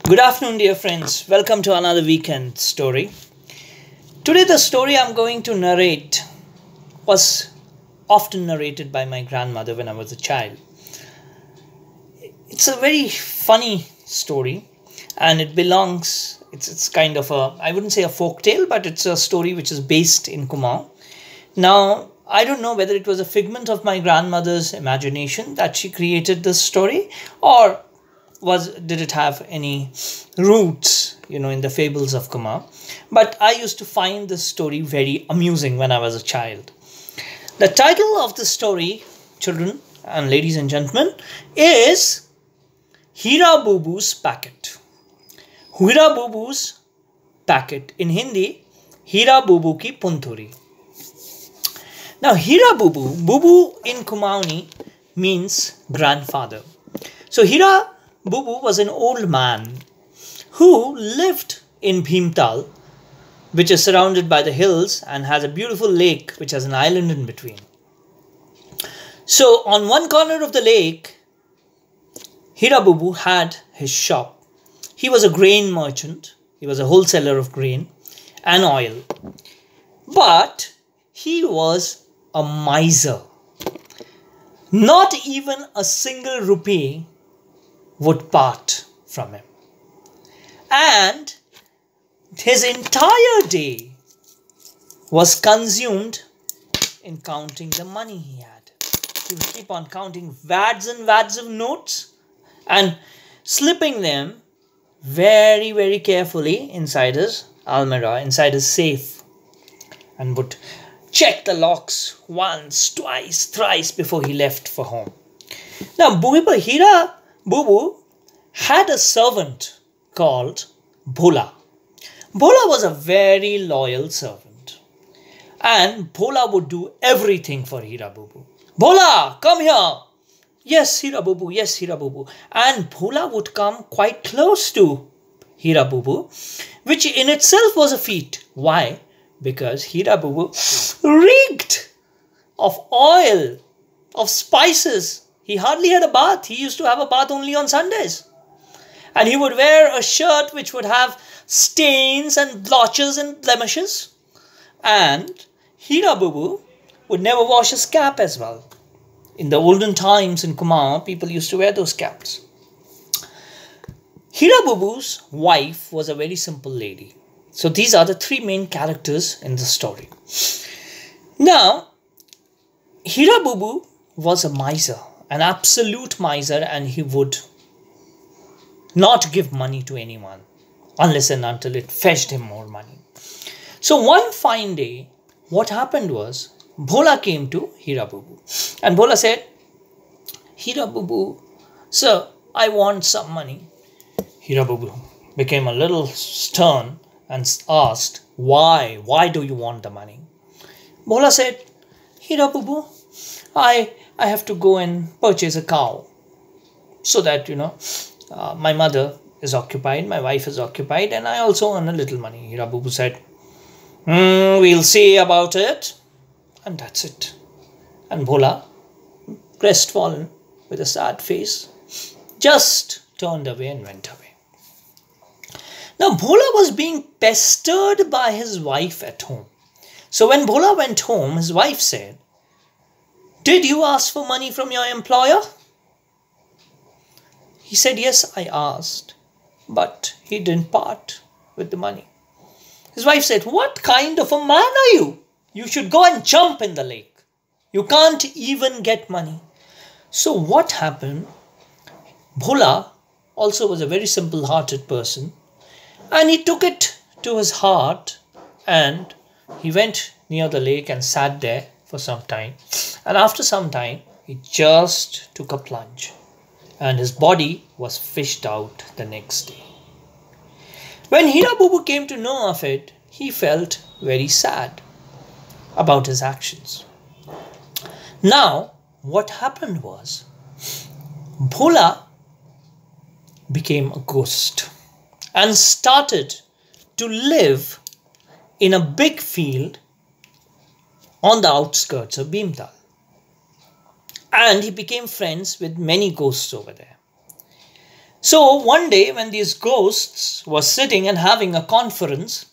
Good afternoon, dear friends. Welcome to another weekend story. Today, the story I'm going to narrate was often narrated by my grandmother when I was a child. It's a very funny story, and it's kind of I wouldn't say a folk tale, but it's a story which is based in Kumaon. Now, I don't know whether it was a figment of my grandmother's imagination that she created this story, or did it have any roots, in the fables of Kumaon. But I used to find this story very amusing when I was a child. The title of the story, children and ladies and gentlemen, is Heera Bubu's Packet. Heera Bubu's Packet. In Hindi, Heera Bubu ki Punturi. Now, Heera Bubu in Kumaoni means grandfather. So, Heera Bubu was an old man who lived in Bhimtal, which is surrounded by the hills and has a beautiful lake which has an island in between. So, on one corner of the lake, Heera Bubu had his shop. He was a grain merchant. He was a wholesaler of grain and oil. But he was a miser. Not even a single rupee would part from him. And his entire day was consumed in counting the money he had. He would keep on counting wads and wads of notes and slipping them very, very carefully inside his almirah, inside his safe, and would check the locks once, twice, thrice before he left for home. Now, Heera Bubu had a servant called Bhola. Bhola was a very loyal servant, and Bhola would do everything for Heera Bubu. Bhola, come here. Yes, Heera Bubu. Yes, Heera Bubu. And Bhola would come quite close to Heera Bubu, which in itself was a feat. Why? Because Heera Bubu reeked of oil, of spices. He hardly had a bath. He used to have a bath only on Sundays. And he would wear a shirt which would have stains and blotches and blemishes. And Heera Bubu would never wash his cap as well. In the olden times in Kumaon, people used to wear those caps. Heera Bubu's wife was a very simple lady. So these are the three main characters in the story. Now, Heera Bubu was a miser, an absolute miser, and he would not give money to anyone unless and until it fetched him more money. So one fine day, what happened was, Bhola came to Heera Bubu, and Bhola said, Heera Bubu, sir, I want some money. Heera Bubu became a little stern and asked, why? Why do you want the money? Bhola said, Heera Bubu, I have to go and purchase a cow so that, my mother is occupied, my wife is occupied, and I also earn a little money. Heera Bubu said, we'll see about it. And that's it. And Bhola, crestfallen with a sad face, just turned away and went away. Now, Bhola was being pestered by his wife at home. So when Bhola went home, his wife said, did you ask for money from your employer? He said, yes, I asked, but he didn't part with the money. His wife said, what kind of a man are you? You should go and jump in the lake. You can't even get money. So what happened? Bhola also was a very simple-hearted person, and he took it to his heart, and he went near the lake and sat there for some time. And after some time, he just took a plunge, and his body was fished out the next day. When Heera Bubu came to know of it, he felt very sad about his actions. Now, what happened was, Bhola became a ghost and started to live in a big field on the outskirts of Bhimtal. And he became friends with many ghosts over there. So one day when these ghosts were sitting and having a conference,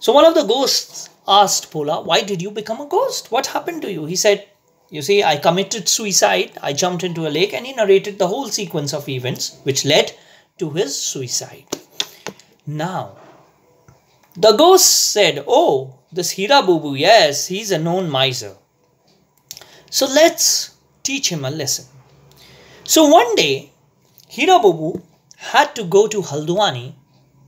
so one of the ghosts asked Bhola, why did you become a ghost? What happened to you? He said, you see, I committed suicide. I jumped into a lake, and he narrated the whole sequence of events which led to his suicide. Now, the ghost said, oh, this Heera Bubu, yes, he's a known miser. So let's teach him a lesson. So one day, Heera Bubu had to go to Haldwani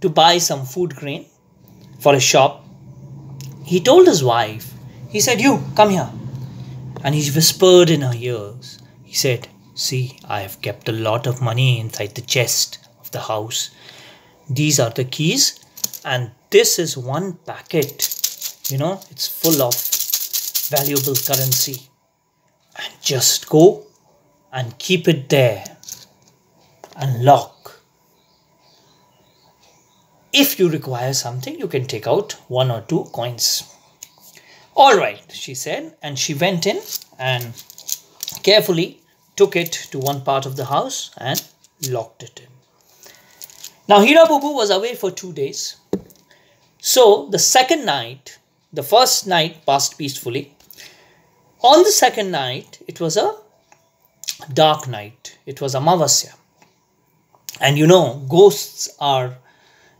to buy some food grain for a shop. He told his wife, he said, you, come here. And he whispered in her ears. He said, see, I have kept a lot of money inside the chest of the house. These are the keys, and this is one packet. You know, it's full of valuable currency. And just go and keep it there and lock. If you require something, you can take out 1 or 2 coins. All right, she said, and she went in and carefully took it to one part of the house and locked it in. Now, Heera Bubu was away for 2 days. So, the second night, the first night passed peacefully. On the second night, it was a dark night. It was Amavasya. And you know, ghosts are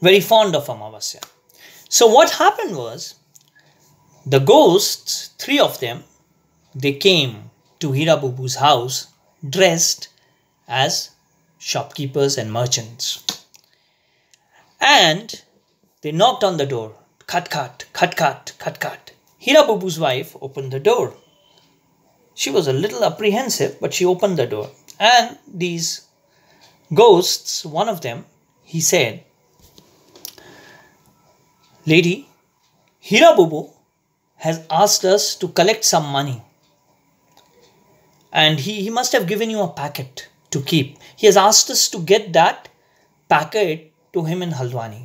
very fond of Amavasya. So, what happened was, the ghosts, 3 of them, they came to Heera Bubu's house dressed as shopkeepers and merchants. And they knocked on the door. Khat, khat, khat, khat, khat, khat. Heera Bubu's wife opened the door. She was a little apprehensive, but she opened the door. And these ghosts, one of them, he said, lady, Heera Bubu has asked us to collect some money. And he must have given you a packet to keep. He has asked us to get that packet to him in Haldwani.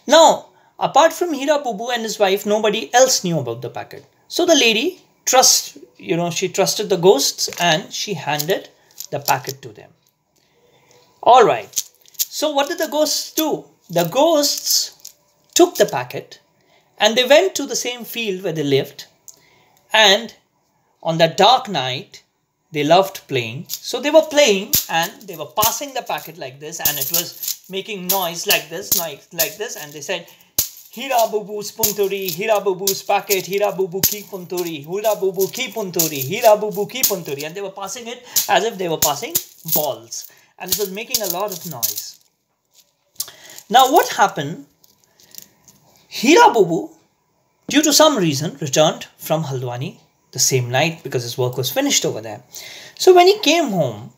Now, apart from Heera Bubu and his wife, nobody else knew about the packet. So the lady she trusted the ghosts and she handed the packet to them. All right. So what did the ghosts do? The ghosts took the packet and they went to the same field where they lived. And on that dark night, they loved playing. So they were playing and they were passing the packet like this, and it was making noise like this. And they said, Heera Bubu's punturi, Heera Bubu's packet, Heera Bubu ki punturi, Heera Bubu ki punturi, Heera Bubu ki punturi. And they were passing it as if they were passing balls. And it was making a lot of noise. Now what happened? Heera Bubu, due to some reason, returned from Haldwani the same night because his work was finished over there. So when he came home,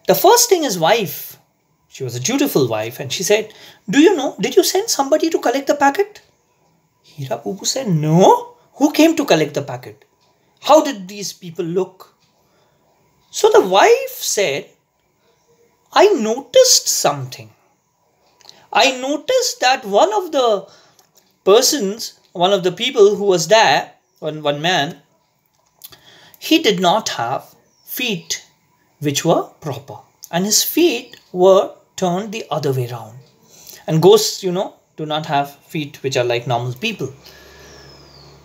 the first thing his wife, she was a dutiful wife, and she said, do you know, did you send somebody to collect the packet? Heera Bubu said, no. Who came to collect the packet? How did these people look? So the wife said, I noticed something. I noticed that one of the people who was there, one man, he did not have feet which were proper. And his feet were turned the other way around. And ghosts, do not have feet which are like normal people.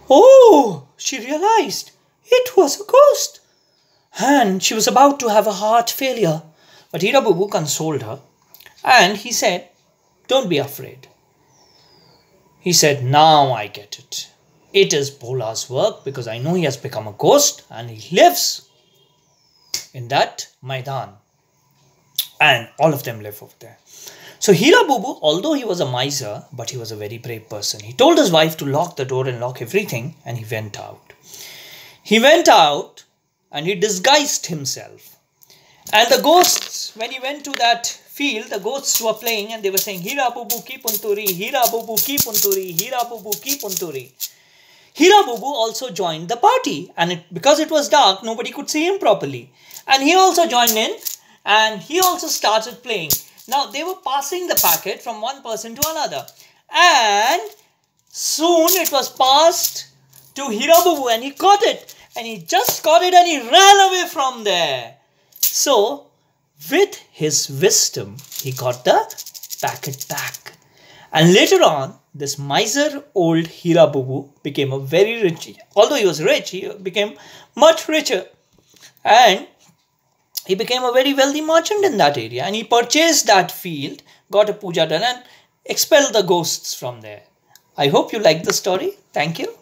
Oh, she realized it was a ghost. And she was about to have a heart failure. But Heera Bubu consoled her. And he said, don't be afraid. He said, now I get it. It is Bhola's work because I know he has become a ghost and he lives in that Maidan. And all of them live over there. So Heera Bubu, although he was a miser, but he was a very brave person. He told his wife to lock the door and lock everything, and he went out. He went out and he disguised himself. And the ghosts, when he went to that field, the ghosts were playing and they were saying, Heera Bubu ki punturi, Heera Bubu ki punturi, Heera Bubu ki punturi. Heera Bubu also joined the party, and because it was dark, nobody could see him properly. And he also joined in and he also started playing. Now they were passing the packet from one person to another, and soon it was passed to Heera Bubu and he caught it, and he just caught it and he ran away from there. So With his wisdom, he got the packet back. And later on, this miser old Heera Bubu became a very rich, although he was rich, he became much richer. And he became a very wealthy merchant in that area. And he purchased that field, got a puja done, and expelled the ghosts from there. I hope you like the story. Thank you.